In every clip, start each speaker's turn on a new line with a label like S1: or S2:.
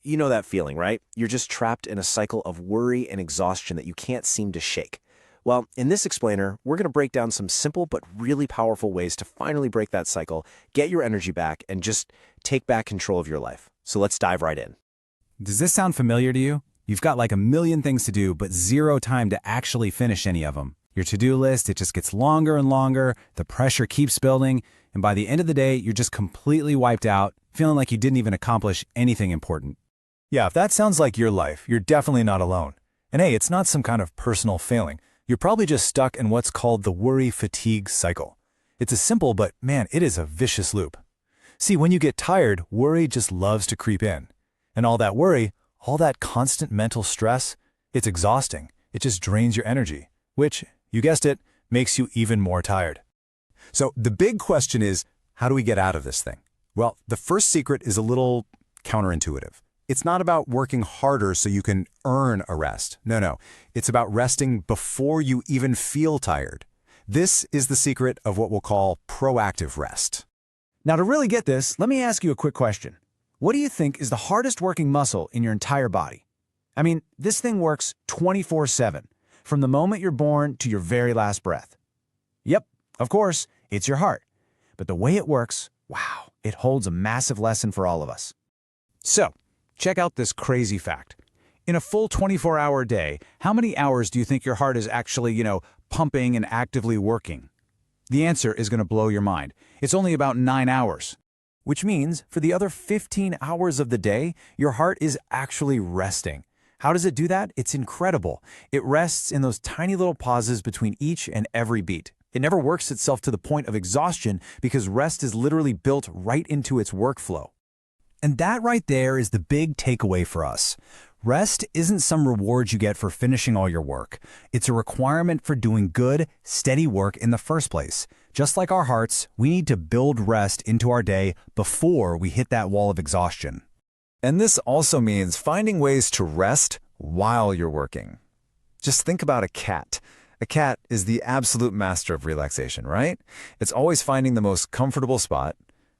S1: You know that feeling, right? You're just trapped in a cycle of worry and exhaustion that you can't seem to shake. Well, in this explainer, we're going to break down some simple but really powerful ways to finally break that cycle, get your energy back, and just take back control of your life. So let's dive right in.
S2: Does this sound familiar to you? You've got like a million things to do, but zero time to actually finish any of them. Your to-do list, it just gets longer and longer, the pressure keeps building, and by the end of the day, you're just completely wiped out, feeling like you didn't even accomplish anything important.
S3: Yeah, if that sounds like your life, you're definitely not alone. And hey, it's not some kind of personal failing. You're probably just stuck in what's called the worry-fatigue cycle. It's a simple, but man, it is a vicious loop. See, when you get tired, worry just loves to creep in. And all that worry, all that constant mental stress, it's exhausting. It just drains your energy, which, you guessed it, makes you even more tired. So the big question is, how do we get out of this thing? Well, the first secret is a little counterintuitive. It's not about working harder so you can earn a rest. No. It's about resting before you even feel tired. This is the secret of what we'll call proactive rest.
S2: Now, to really get this, let me ask you a quick question. What do you think is the hardest working muscle in your entire body? I mean, this thing works 24/7, from the moment you're born to your very last breath. Yep, of course, it's your heart. But the way it works, wow, it holds a massive lesson for all of us. So, check out this crazy fact. In a full 24-hour day, how many hours do you think your heart is actually, pumping and actively working? The answer is going to blow your mind. It's only about 9 hours. Which means, for the other 15 hours of the day, your heart is actually resting. How does it do that? It's incredible. It rests in those tiny little pauses between each and every beat. It never works itself to the point of exhaustion because rest is literally built right into its workflow. And that right there is the big takeaway for us. Rest isn't some reward you get for finishing all your work. It's a requirement for doing good, steady work in the first place. Just like our hearts, we need to build rest into our day before we hit that wall of exhaustion.
S3: And this also means finding ways to rest while you're working. Just think about a cat. A cat is the absolute master of relaxation, right? It's always finding the most comfortable spot.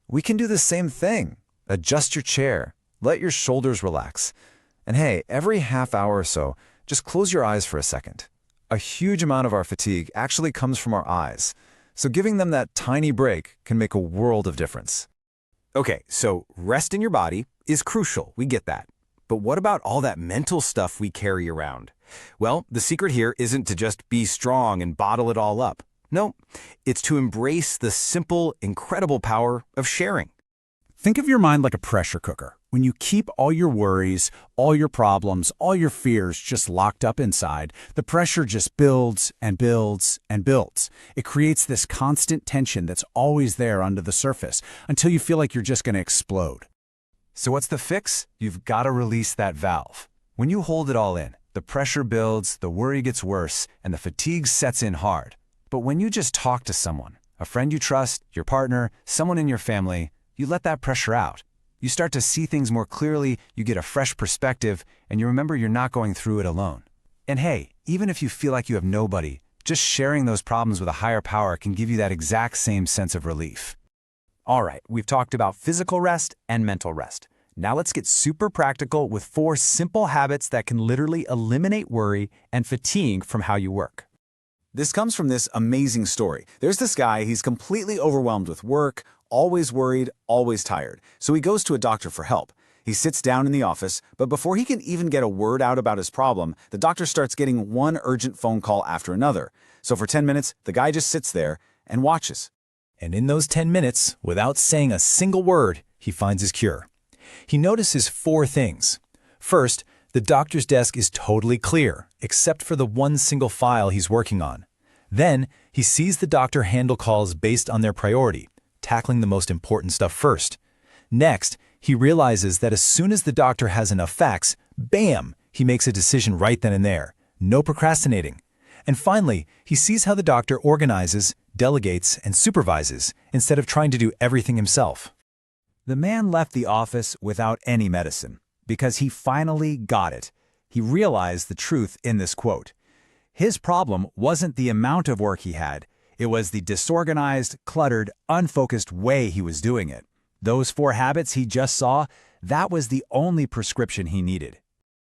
S3: We can do the same thing. Adjust your chair. Let your shoulders relax. And hey, every half hour or so, just close your eyes for a second. A huge amount of our fatigue actually comes from our eyes. So giving them that tiny break can make a world of difference. Okay, so rest in your body is crucial. We get that. But what about all that mental stuff we carry around? Well, the secret here isn't to just be strong and bottle it all up. No, it's to embrace the simple, incredible power of sharing.
S2: Think of your mind like a pressure cooker. When you keep all your worries, all your problems, all your fears just locked up inside, the pressure just builds and builds and builds. It creates this constant tension that's always there under the surface until you feel like you're just going to explode.
S3: So what's the fix? You've got to release that valve. When you hold it all in, the pressure builds, the worry gets worse, and the fatigue sets in hard. But when you just talk to someone, a friend you trust, your partner, someone in your family, you let that pressure out. You start to see things more clearly, you get a fresh perspective, and you remember you're not going through it alone. And hey, even if you feel like you have nobody, just sharing those problems with a higher power can give you that exact same sense of relief.
S2: All right, we've talked about physical rest and mental rest. Now let's get super practical with 4 simple habits that can literally eliminate worry and fatigue from how you work.
S3: This comes from this amazing story. There's this guy, he's completely overwhelmed with work, always worried, always tired. So he goes to a doctor for help. He sits down in the office, but before he can even get a word out about his problem, the doctor starts getting one urgent phone call after another. So for 10 minutes, the guy just sits there and watches. And in those 10 minutes, without saying a single word, he finds his cure. He notices 4 things. First, the doctor's desk is totally clear, except for the one single file he's working on. Then, he sees the doctor handle calls based on their priority, tackling the most important stuff first. Next, he realizes that as soon as the doctor has enough facts, bam, he makes a decision right then and there. No procrastinating. And finally, he sees how the doctor organizes, delegates, and supervises instead of trying to do everything himself.
S2: The man left the office without any medicine because he finally got it. He realized the truth in this quote. His problem wasn't the amount of work he had. It was the disorganized, cluttered, unfocused way he was doing it. Those 4 habits he just saw, That was the only prescription he needed.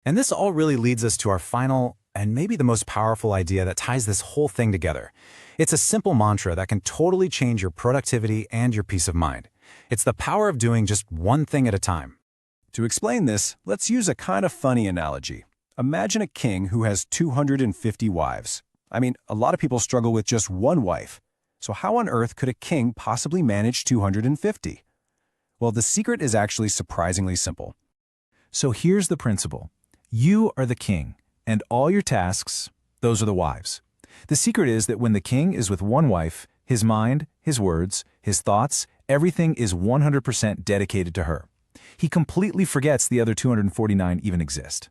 S2: And this all really leads us to our final and maybe the most powerful idea that ties this whole thing together. It's a simple mantra that can totally change your productivity and your peace of mind. It's the power of doing just one thing at a time.
S4: To explain this, let's use a kind of funny analogy. Imagine a king who has 250 wives. I mean, a lot of people struggle with just one wife. So how on earth could a king possibly manage 250? Well, the secret is actually surprisingly simple.
S2: So here's the principle. You are the king, and all your tasks, those are the wives. The secret is that when the king is with one wife, his mind, his words, his thoughts, everything is 100% dedicated to her. He completely forgets the other 249 even exist.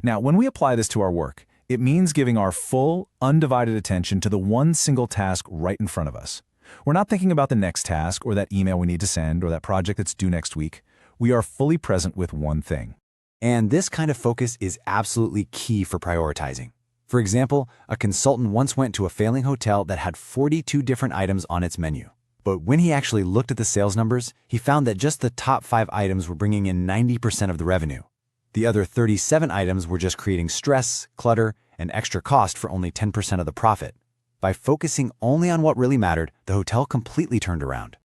S2: Now, when we apply this to our work, it means giving our full, undivided attention to the one single task right in front of us. We're not thinking about the next task or that email we need to send or that project that's due next week. We are fully present with one thing.
S3: And this kind of focus is absolutely key for prioritizing. For example, a consultant once went to a failing hotel that had 42 different items on its menu. But when he actually looked at the sales numbers, he found that just the top 5 items were bringing in 90% of the revenue. The other 37 items were just creating stress, clutter, and extra cost for only 10% of the profit. By focusing only on what really mattered, the hotel completely turned around.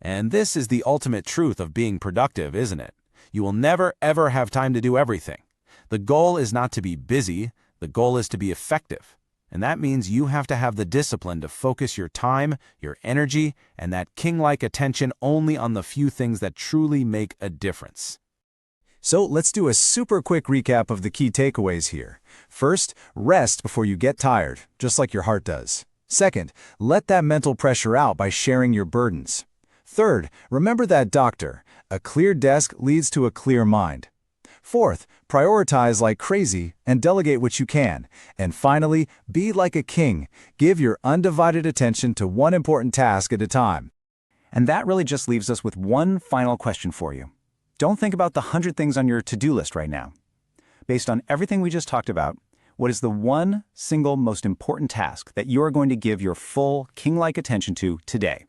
S1: And this is the ultimate truth of being productive, isn't it? You will never, ever have time to do everything. The goal is not to be busy, the goal is to be effective. And that means you have to have the discipline to focus your time, your energy, and that king-like attention only on the few things that truly make a difference.
S4: So let's do a super quick recap of the key takeaways here. First, rest before you get tired, just like your heart does. Second, let that mental pressure out by sharing your burdens. Third, remember that doctor. A clear desk leads to a clear mind. Fourth, prioritize like crazy and delegate what you can. And finally, be like a king. Give your undivided attention to one important task at a time.
S2: And that really just leaves us with one final question for you. Don't think about the 100 things on your to-do list right now. Based on everything we just talked about, what is the one single most important task that you are going to give your full king-like attention to today?